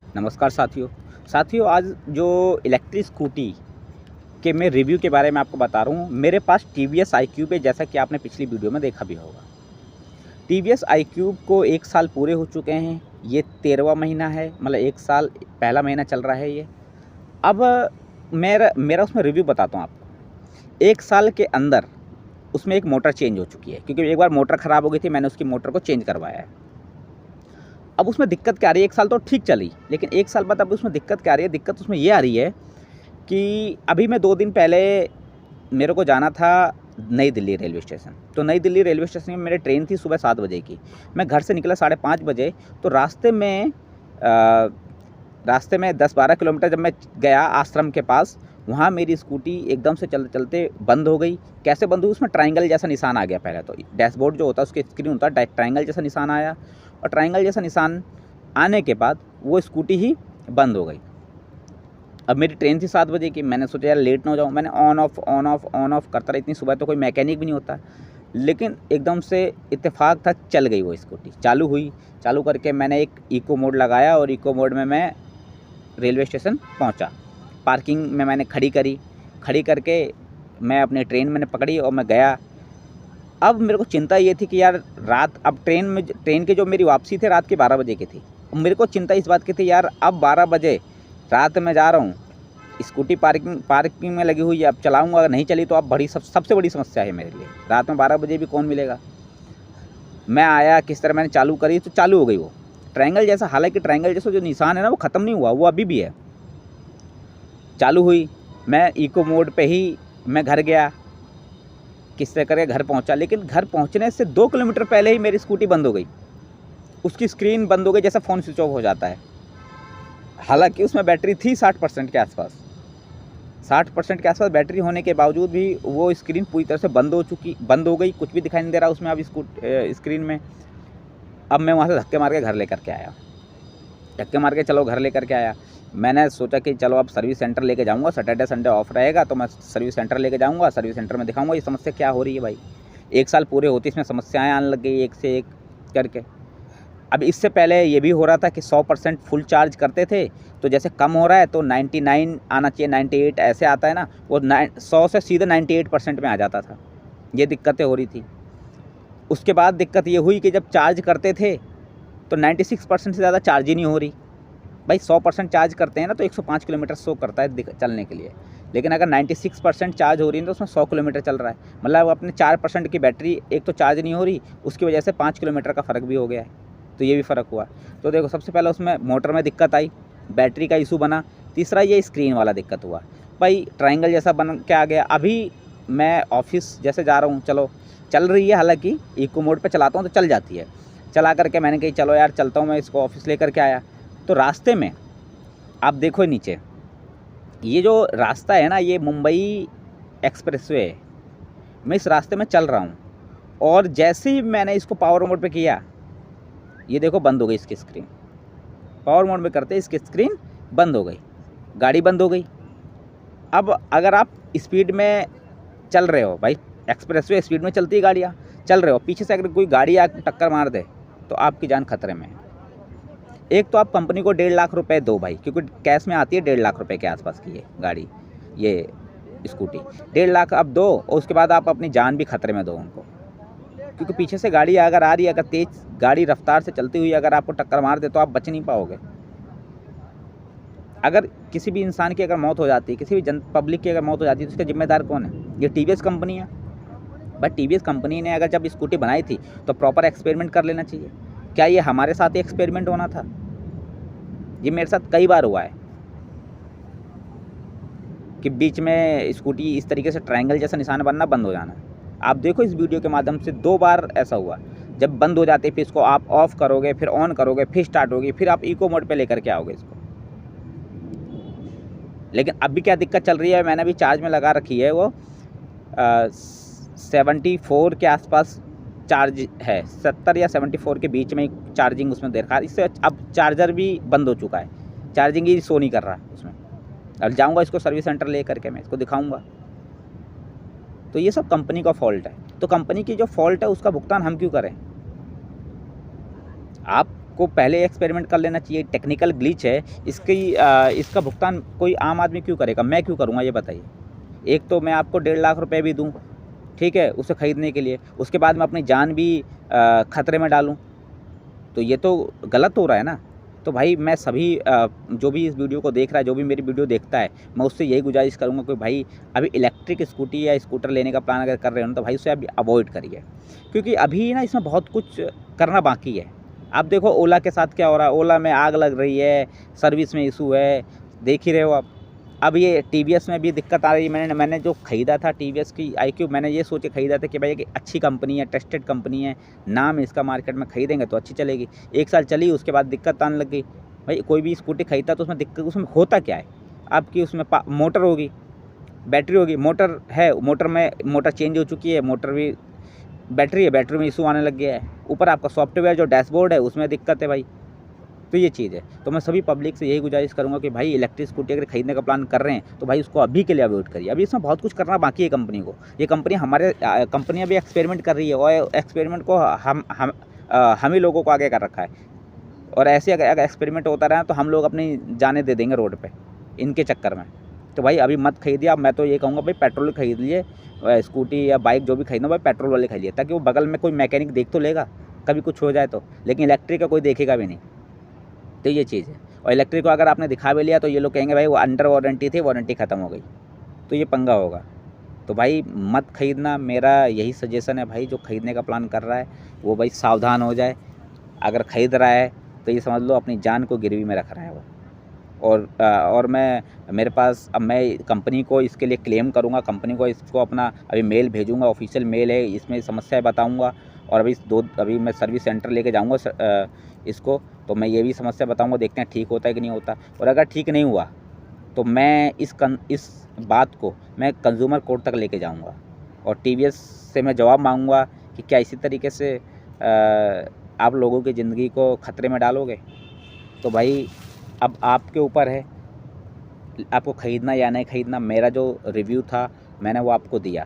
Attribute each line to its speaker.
Speaker 1: नमस्कार साथियों आज जो इलेक्ट्रिक स्कूटी के मैं रिव्यू के बारे में आपको बता रहा हूँ। मेरे पास टीवीएस iQube है, जैसा कि आपने पिछली वीडियो में देखा भी होगा। टीवीएस iQube को 1 साल पूरे हो चुके हैं। ये 13वां महीना है, मतलब 1 साल पहला महीना चल रहा है ये। अब मेरा उसमें रिव्यू बताता हूँ आपको। 1 साल के अंदर उसमें एक मोटर चेंज हो चुकी है, क्योंकि एक बार मोटर ख़राब हो गई थी, मैंने उसकी मोटर को चेंज करवाया है। अब उसमें दिक्कत क्या आ रही है, 1 साल तो ठीक चली, लेकिन 1 साल बाद अब उसमें दिक्कत क्या आ रही है? दिक्कत उसमें ये आ रही है कि अभी मैं 2 दिन पहले मेरे को जाना था नई दिल्ली रेलवे स्टेशन। तो नई दिल्ली रेलवे स्टेशन में मेरी ट्रेन थी सुबह 7 बजे की। मैं घर से निकला 5:30 बजे। तो रास्ते में 10-12 किलोमीटर जब मैं गया आश्रम के पास, वहाँ मेरी स्कूटी एकदम से चलते चलते बंद हो गई। कैसे बंद हुई? उसमें ट्रायंगल जैसा निशान आ गया। पहले तो डैशबोर्ड जो होता है, उसकी स्क्रीन होता है, ट्रायंगल जैसा निशान आया, और ट्रायंगल जैसा निशान आने के बाद वो स्कूटी ही बंद हो गई। अब मेरी ट्रेन थी 7 बजे की। मैंने सोचा यार लेट ना हो जाऊँ। मैंने ऑन ऑफ करता रहा। इतनी सुबह तो कोई मैकेनिक भी नहीं होता, लेकिन एकदम से इत्तेफाक था, चल गई वो स्कूटी। चालू हुई। चालू करके मैंने एक इको मोड लगाया और इको मोड में मैं रेलवे स्टेशन पहुंचा। पार्किंग में मैंने खड़ी करके मैं अपनी ट्रेन मैंने पकड़ी और मैं गया। अब मेरे को चिंता ये थी कि यार अब ट्रेन की जो मेरी वापसी थी रात के 12 बजे की थी। मेरे को चिंता इस बात की थी, यार अब 12 बजे रात में जा रहा हूँ, स्कूटी पार्किंग में लगी हुई है, अब चलाऊँगा, अगर नहीं चली तो अब सबसे बड़ी समस्या है मेरे लिए। रात में 12 बजे भी कौन मिलेगा? मैं आया, किस तरह मैंने चालू करी तो चालू हो गई वो ट्रायंगल जैसा। हालांकि ट्रायंगल जैसा जो निशान है ना, वो ख़त्म नहीं हुआ, वो अभी भी है। चालू हुई। मैं इको मोड पे ही मैं घर गया, किस तरह करके घर पहुंचा। लेकिन घर पहुंचने से 2 किलोमीटर पहले ही मेरी स्कूटी बंद हो गई। उसकी स्क्रीन बंद हो गई, जैसा फ़ोन स्विच ऑफ हो जाता है। हालांकि उसमें बैटरी थी 60% के आसपास। 60% के आसपास बैटरी होने के बावजूद भी वो स्क्रीन पूरी तरह से बंद हो गई। कुछ भी दिखाई नहीं दे रहा उसमें अब स्क्रीन में। अब मैं वहाँ से धक्के मार के घर लेकर के आया। चलो घर लेकर के आया। मैंने सोचा कि चलो अब सर्विस सेंटर लेके जाऊंगा, सैटरडे संडे ऑफ रहेगा तो मैं सर्विस सेंटर लेके जाऊंगा, सर्विस सेंटर में दिखाऊंगा ये समस्या क्या हो रही है भाई। 1 साल पूरे होते इसमें समस्याएं आने लग गई एक से एक करके। अब इससे पहले ये भी हो रहा था कि 100% फुल चार्ज करते थे, तो जैसे कम हो रहा है तो 99 आना चाहिए, 98 ऐसे आता है ना, वो 100 से सीधे 98% में आ जाता था। ये दिक्कतें हो रही थी। उसके बाद दिक्कत ये हुई कि जब चार्ज करते थे तो 96% से ज़्यादा चार्ज ही नहीं हो रही। भाई 100% चार्ज करते हैं ना तो 105 किलोमीटर शो करता है चलने के लिए, लेकिन अगर 96% चार्ज हो रही है तो उसमें 100 किलोमीटर चल रहा है। मतलब अपने 4% की बैटरी एक तो चार्ज नहीं हो रही, उसकी वजह से 5 किलोमीटर का फ़र्क भी हो गया है। तो ये भी फ़र्क हुआ। तो देखो, सबसे पहले उसमें मोटर में दिक्कत आई, बैटरी का इशू बना। तीसरा ये स्क्रीन वाला दिक्कत हुआ। भाई ट्रायंगल जैसा बन के आ गया। अभी मैं ऑफिस जैसे जा रहा हूँ, चलो चल रही है, हालांकि इको मोड पे चलाता हूँ तो चल जाती है। चला करके मैंने कही चलो यार चलता हूँ, मैं इसको ऑफिस लेकर के आया। तो रास्ते में आप देखो नीचे, ये जो रास्ता है ना, ये मुंबई एक्सप्रेसवे है। मैं इस रास्ते में चल रहा हूँ और जैसे ही मैंने इसको पावर मोड पे किया, ये देखो बंद हो गई इसकी स्क्रीन। पावर मोड में करते इसकी स्क्रीन बंद हो गई, गाड़ी बंद हो गई। अब अगर आप स्पीड में चल रहे हो, भाई एक्सप्रेसवे स्पीड में चलती है गाड़ियाँ, चल रहे हो, पीछे से अगर कोई गाड़ी आकर टक्कर मार दे तो आपकी जान खतरे में है। एक तो आप कंपनी को 1.5 लाख रुपए दो भाई, क्योंकि कैश में आती है 1.5 लाख रुपए के आसपास की ये गाड़ी, ये स्कूटी 1.5 लाख आप दो, और उसके बाद आप अपनी जान भी खतरे में दो उनको। क्योंकि पीछे से गाड़ी अगर आ रही है, अगर तेज़ गाड़ी रफ्तार से चलती हुई अगर आपको टक्कर मार दे तो आप बच नहीं पाओगे। अगर किसी भी इंसान की अगर मौत हो जाती है, किसी भी पब्लिक की अगर मौत हो जाती है, तो उसका जिम्मेदार कौन है? ये टीवीएस कंपनी है। बट टीवीएस कंपनी ने अगर जब स्कूटी बनाई थी तो प्रॉपर एक्सपेरिमेंट कर लेना चाहिए। क्या ये हमारे साथ ही एक्सपेरिमेंट होना था? ये मेरे साथ कई बार हुआ है कि बीच में स्कूटी इस तरीके से ट्रायंगल जैसा निशान बनना बंद हो जाना। आप देखो इस वीडियो के माध्यम से 2 बार ऐसा हुआ। जब बंद हो जाते फिर इसको आप ऑफ़ करोगे, फिर ऑन करोगे, फिर स्टार्ट होगी, फिर आप इको मोड पे लेकर के आओगे इसको। लेकिन अभी क्या दिक्कत चल रही है, मैंने अभी चार्ज में लगा रखी है, वो 74 के आसपास चार्ज है, 70 या 74 के बीच में चार्जिंग उसमें दे रखा है। इससे अब चार्जर भी बंद हो चुका है, चार्जिंग ही शो नहीं कर रहा है उसमें। अब जाऊंगा इसको सर्विस सेंटर ले करके मैं इसको दिखाऊंगा। तो ये सब कंपनी का फॉल्ट है। तो कंपनी की जो फॉल्ट है उसका भुगतान हम क्यों करें? आप को पहले एक्सपेरिमेंट कर लेना चाहिए। टेक्निकल ग्लिच है, इसका भुगतान कोई आम आदमी क्यों करेगा, मैं क्यों करूँगा ये बताइए। एक तो मैं आपको 1.5 लाख रुपए भी दूँ, ठीक है, उसे ख़रीदने के लिए, उसके बाद मैं अपनी जान भी ख़तरे में डालूँ, तो ये तो गलत हो रहा है ना। तो भाई मैं सभी जो भी इस वीडियो को देख रहा है, जो भी मेरी वीडियो देखता है, मैं उससे यही गुजारिश करूँगा कि भाई अभी इलेक्ट्रिक स्कूटी या स्कूटर लेने का प्लान अगर कर रहे हो ना, तो भाई उसे अभी अवॉइड करिए, क्योंकि अभी ना इसमें बहुत कुछ करना बाकी है। आप देखो ओला के साथ क्या हो रहा है, ओला में आग लग रही है, सर्विस में इशू है, देख ही रहे हो आप। अब ये टीवीएस में भी दिक्कत आ रही है। मैंने जो ख़रीदा था टीवीएस की iQube, मैंने ये सोच के ख़रीदा था कि भाई एक अच्छी कंपनी है, ट्रस्टेड कंपनी है, नाम है इसका मार्केट में, ख़रीदेंगे तो अच्छी चलेगी। 1 साल चली, उसके बाद दिक्कत आने लग गई। भाई कोई भी स्कूटी ख़रीदता तो उसमें दिक्कत, उसमें होता क्या है, आपकी उसमें मोटर होगी, बैटरी होगी, मोटर है, मोटर चेंज हो चुकी है, मोटर भी बैटरी है, बैटरी में इशू आने लग गया है। ऊपर आपका सॉफ्टवेयर जो डैशबोर्ड है उसमें दिक्कत है भाई। तो ये चीज़ है। तो मैं सभी पब्लिक से यही गुजारिश करूँगा कि भाई इलेक्ट्रिक स्कूटी अगर खरीदने का प्लान कर रहे हैं तो भाई उसको अभी के लिए अवॉइड करिए। अभी इसमें बहुत कुछ करना बाकी है कंपनी को। ये कंपनी हमारे कंपनियाँ भी एक्सपेरिमेंट कर रही है और एक्सपेरिमेंट को हम ही लोगों को आगे कर रखा है। और ऐसे अगर एक्सपेरिमेंट होता रहा तो हम लोग अपनी जानें दे देंगे रोड पे इनके चक्कर में। तो भाई अभी मत खरीदिए। अब मैं तो ये कहूँगा भाई पेट्रोल खरीद लिए, स्कूटी या बाइक जो भी खरीदना भाई पेट्रोल वाले खरीदिए, ताकि वो बगल में कोई मैकेनिक देख तो लेगा कभी कुछ हो जाए तो, लेकिन इलेक्ट्रिक का कोई देखेगा भी नहीं। तो ये चीज़ है। और इलेक्ट्रिक को अगर आपने दिखा भी लिया तो ये लोग कहेंगे भाई वो अंडर वारंटी थी, वारंटी ख़त्म हो गई, तो ये पंगा होगा। तो भाई मत खरीदना, मेरा यही सजेशन है भाई। जो खरीदने का प्लान कर रहा है वो भाई सावधान हो जाए। अगर ख़रीद रहा है तो ये समझ लो अपनी जान को गिरवी में रख रहा है वो। और मेरे पास अब मैं कंपनी को इसके लिए क्लेम करूँगा, कंपनी को इसको अपना अभी मेल भेजूँगा, ऑफिशियल मेल है, इसमें समस्याएँ बताऊँगा। और अभी मैं सर्विस सेंटर लेके जाऊँगा इसको, तो मैं ये भी समस्या बताऊँगा, देखते हैं ठीक होता है कि नहीं होता। और अगर ठीक नहीं हुआ तो मैं इस बात को मैं कंज्यूमर कोर्ट तक लेके जाऊँगा और टीवीएस से मैं जवाब मांगूँगा कि क्या इसी तरीके से आप लोगों की ज़िंदगी को ख़तरे में डालोगे। तो भाई अब आपके ऊपर है, आपको ख़रीदना या नहीं ख़रीदना। मेरा जो रिव्यू था मैंने वो आपको दिया।